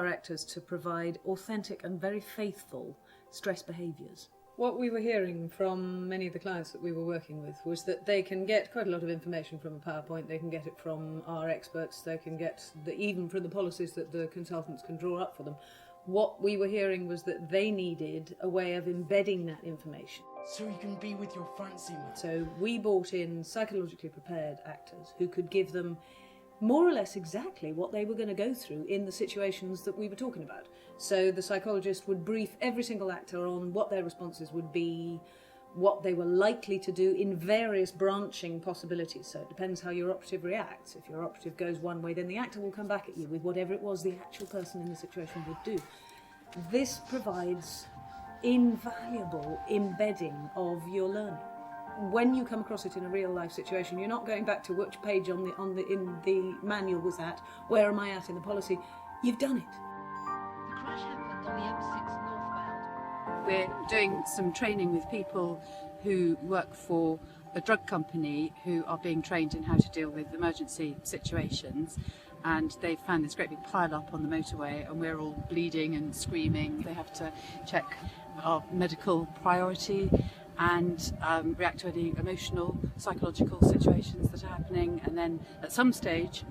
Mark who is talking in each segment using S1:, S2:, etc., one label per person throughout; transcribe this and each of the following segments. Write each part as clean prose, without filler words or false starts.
S1: our actors to provide authentic and very faithful stress behaviours.
S2: What we were hearing from many of the clients that we were working with was that they can get quite a lot of information from a PowerPoint, they can get it from our experts, they can get even from the policies that the consultants can draw up for them. What we were hearing was that they needed a way of embedding that information.
S3: So you can be with your fancy man.
S1: So we brought in psychologically prepared actors who could give them more or less exactly what they were going to go through in the situations that we were talking about. So the psychologist would brief every single actor on what their responses would be, what they were likely to do in various branching possibilities. So it depends how your operative reacts. If your operative goes one way, then the actor will come back at you with whatever it was the actual person in the situation would do. This provides invaluable embedding of your learning. When you come across it in a real life situation, you're not going back to which page in the manual was that, where am I at in the policy. You've done it.
S4: The crash happened on the M6 northbound.
S5: We're doing some training with people who work for a drug company who are being trained in how to deal with emergency situations, and they've found this great big pile up on the motorway and we're all bleeding and screaming. They have to check our medical priority and react to any emotional, psychological situations that are happening, and then at some stage,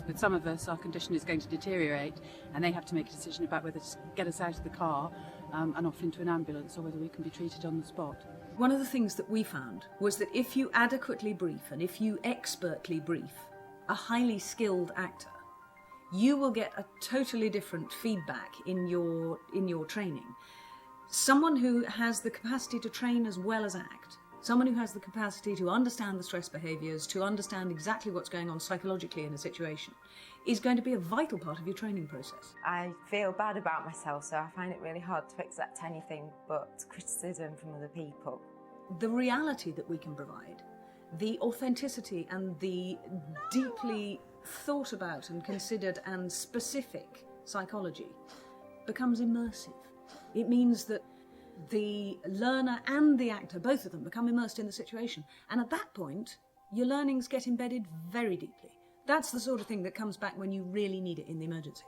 S5: with some of us, our condition is going to deteriorate and they have to make a decision about whether to get us out of the car and off into an ambulance, or whether we can be treated on the spot.
S1: One of the things that we found was that if you adequately brief and if you expertly brief a highly skilled actor, you will get a totally different feedback in your training. Someone who has the capacity to train as well as act, someone who has the capacity to understand the stress behaviours, to understand exactly what's going on psychologically in a situation, is going to be a vital part of your training process.
S6: I feel bad about myself, so I find it really hard to accept anything but criticism from other people.
S1: The reality that we can provide, the authenticity and the deeply thought about and considered and specific psychology becomes immersive. It means that the learner and the actor, both of them, become immersed in the situation. And at that point, your learnings get embedded very deeply. That's the sort of thing that comes back when you really need it in the emergency.